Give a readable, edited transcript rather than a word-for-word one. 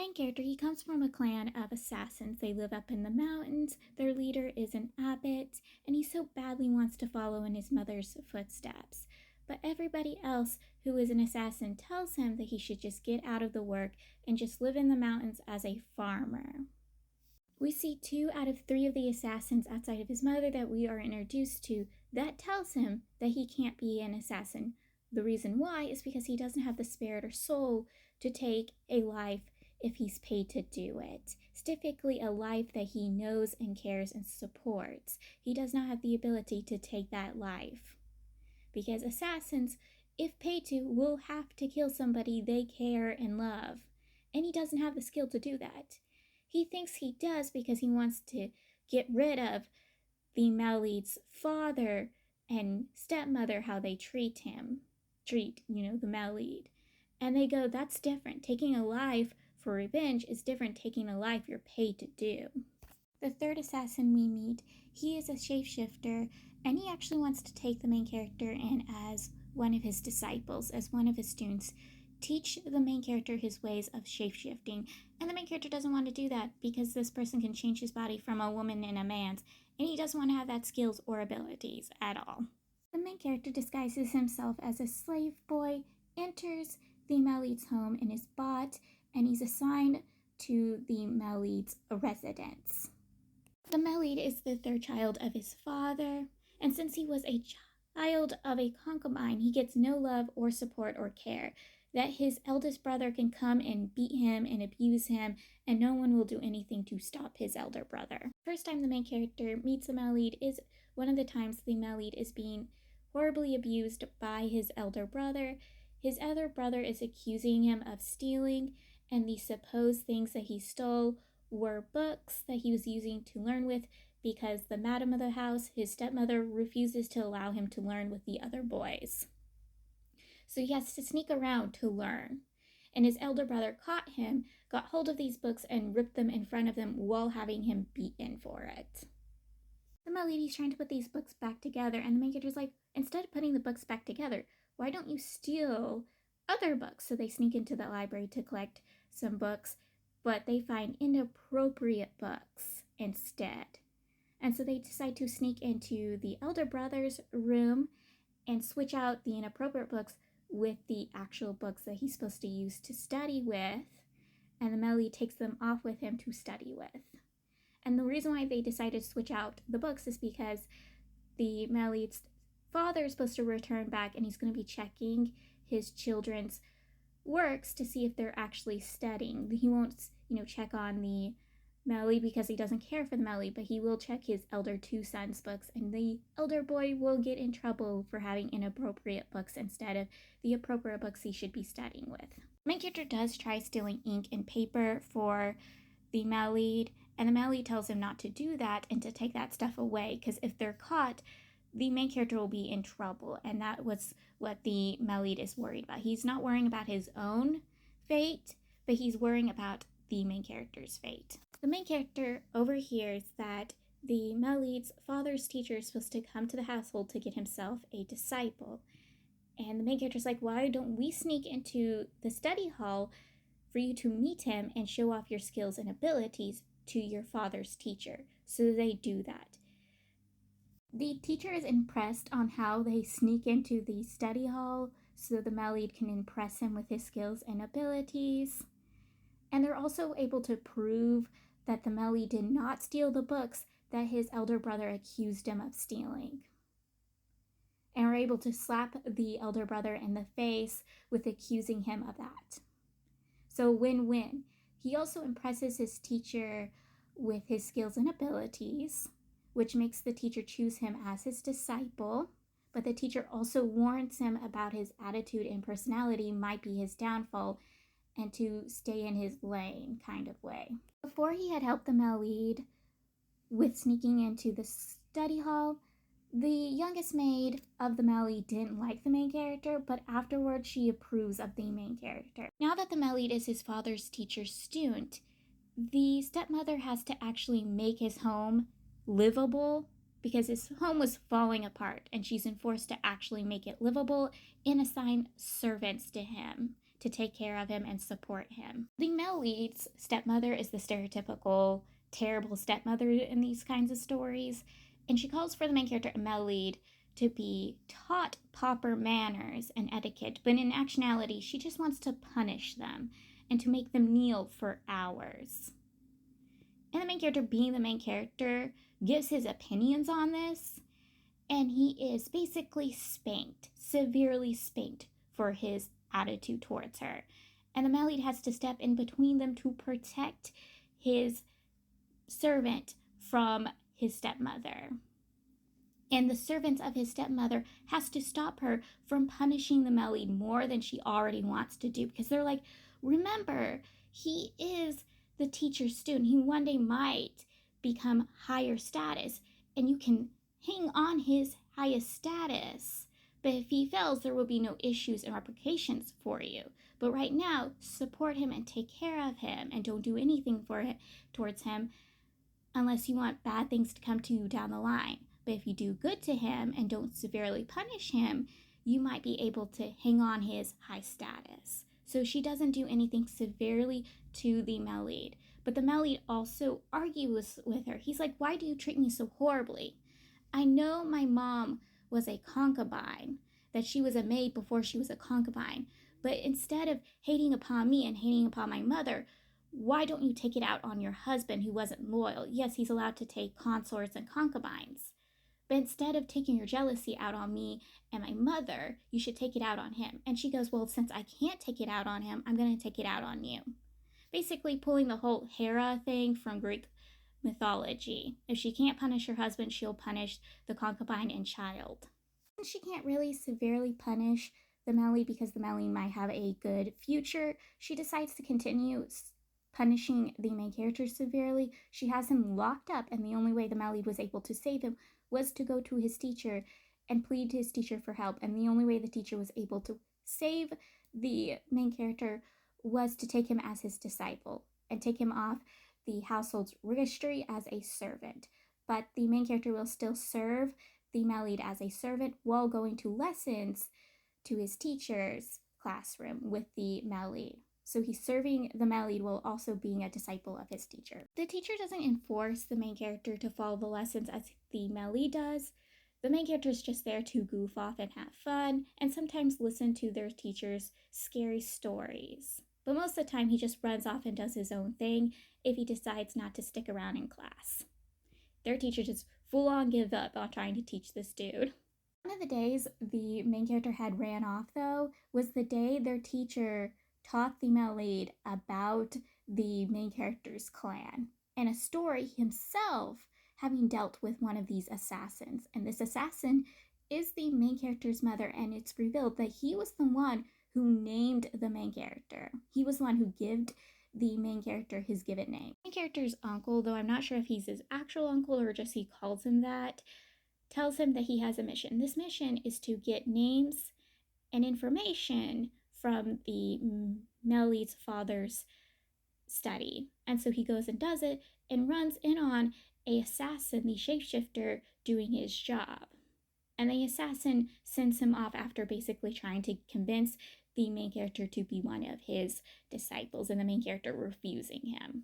Main character, he comes from a clan of assassins. They live up in the mountains. Their leader is an abbot, and he so badly wants to follow in his mother's footsteps. But everybody else who is an assassin tells him that he should just get out of the work and just live in the mountains as a farmer. We see 2 out of 3 of the assassins outside of his mother that we are introduced to that tells him that he can't be an assassin. The reason why is because he doesn't have the spirit or soul to take a life if he's paid to do it. Specifically, a life that he knows and cares and supports. He does not have the ability to take that life. Because assassins, if paid to, will have to kill somebody they care and love. And he doesn't have the skill to do that. He thinks he does because he wants to get rid of the Maleid's father and stepmother, how they treat the Maleid. And they go, that's different. Taking a life for revenge is different taking a life you're paid to do. The 3rd assassin we meet, he is a shapeshifter, and he actually wants to take the main character in as one of his disciples, as one of his students, teach the main character his ways of shapeshifting. And the main character doesn't want to do that because this person can change his body from a woman and a man's, and he doesn't want to have that skills or abilities at all. The main character disguises himself as a slave boy, enters the Maleid's home and is bought, and he's assigned to the Maleid's residence. The Maleid is the 3rd child of his father, and since he was a child of a concubine, he gets no love or support or care. That his eldest brother can come and beat him and abuse him, and no one will do anything to stop his elder brother. First time the main character meets the Maleid is one of the times the Maleid is being horribly abused by his elder brother. His elder brother is accusing him of stealing, and the supposed things that he stole were books that he was using to learn with because the madam of the house, his stepmother, refuses to allow him to learn with the other boys. So he has to sneak around to learn. And his elder brother caught him, got hold of these books, and ripped them in front of him while having him beaten for it. The Maleid's trying to put these books back together, and the main character's like, instead of putting the books back together, why don't you steal other books? So they sneak into the library to collect some books, but they find inappropriate books instead. And so they decide to sneak into the elder brother's room and switch out the inappropriate books with the actual books that he's supposed to use to study with, and the Maleid takes them off with him to study with. And the reason why they decided to switch out the books is because the Maleid's father is supposed to return back, and he's going to be checking his children's works to see if they're actually studying. He won't, check on the Maleid because he doesn't care for the Maleid, but he will check his elder 2 sons' books, and the elder boy will get in trouble for having inappropriate books instead of the appropriate books he should be studying with. The main character does try stealing ink and paper for the Maleid, and the Maleid tells him not to do that and to take that stuff away, because if they're caught, the main character will be in trouble, and that was what the Maleid is worried about. He's not worrying about his own fate, but he's worrying about the main character's fate. The main character overhears that the Maleid's father's teacher is supposed to come to the household to get himself a disciple. And the main character's like, why don't we sneak into the study hall for you to meet him and show off your skills and abilities to your father's teacher? So they do that. The teacher is impressed on how they sneak into the study hall so the Maleid can impress him with his skills and abilities. And they're also able to prove that the Maleid did not steal the books that his elder brother accused him of stealing, and are able to slap the elder brother in the face with accusing him of that. So win-win. He also impresses his teacher with his skills and abilities, which makes the teacher choose him as his disciple, but the teacher also warns him about his attitude and personality might be his downfall, and to stay in his lane kind of way. Before he had helped the Maleid with sneaking into the study hall, the youngest maid of the Maleid didn't like the main character, but afterwards she approves of the main character. Now that the Maleid is his father's teacher's student, the stepmother has to actually make his home livable because his home was falling apart, and she's enforced to actually make it livable and assign servants to him to take care of him and support him. The male lead's stepmother is the stereotypical terrible stepmother in these kinds of stories, and she calls for the main character, Imelda, to be taught proper manners and etiquette, but in actuality, she just wants to punish them and to make them kneel for hours. And the main character, being the main character, gives his opinions on this, and he is basically spanked, severely spanked, for his attitude towards her. And the male lead has to step in between them to protect his servant from his stepmother. And the servants of his stepmother has to stop her from punishing the male lead more than she already wants to do, because they're like, remember, he is the teacher's student. He one day might become higher status, and you can hang on his highest status. But if he fails, there will be no issues and repercussions for you. But right now, support him and take care of him, and don't do anything towards him unless you want bad things to come to you down the line. But if you do good to him and don't severely punish him, you might be able to hang on his high status. So she doesn't do anything severely to the male lead. But the male lead also argues with her. He's like, why do you treat me so horribly? I know my mom was a concubine, that she was a maid before she was a concubine. But instead of hating upon me and hating upon my mother, why don't you take it out on your husband who wasn't loyal? Yes, he's allowed to take consorts and concubines. But instead of taking your jealousy out on me and my mother, you should take it out on him. And she goes, well, since I can't take it out on him, I'm going to take it out on you. Basically pulling the whole Hera thing from Greek mythology. If she can't punish her husband, she'll punish the concubine and child. And she can't really severely punish the male lead because the male lead might have a good future. She decides to continue punishing the main character severely. She has him locked up, and the only way the male lead was able to save him was to go to his teacher and plead to his teacher for help. And the only way the teacher was able to save the main character was to take him as his disciple and take him off the household's registry as a servant. But the main character will still serve the male lead as a servant while going to lessons to his teacher's classroom with the male lead. So he's serving the male lead while also being a disciple of his teacher. The teacher doesn't enforce the main character to follow the lessons as the male lead does. The main character is just there to goof off and have fun, and sometimes listen to their teacher's scary stories. But most of the time, he just runs off and does his own thing if he decides not to stick around in class. Their teacher just full on give up on trying to teach this dude. One of the days the main character had ran off, though, was the day their teacher taught the male lead about the main character's clan and a story himself having dealt with one of these assassins. And this assassin is the main character's mother, and it's revealed that he was the one who named the main character. He was the one who gave the main character his given name. The main character's uncle, though I'm not sure if he's his actual uncle or just he calls him that, tells him that he has a mission. This mission is to get names and information from the male lead's father's study. And so he goes and does it and runs in on a assassin, the shapeshifter, doing his job. And the assassin sends him off after basically trying to convince the main character to be one of his disciples, and the main character refusing him.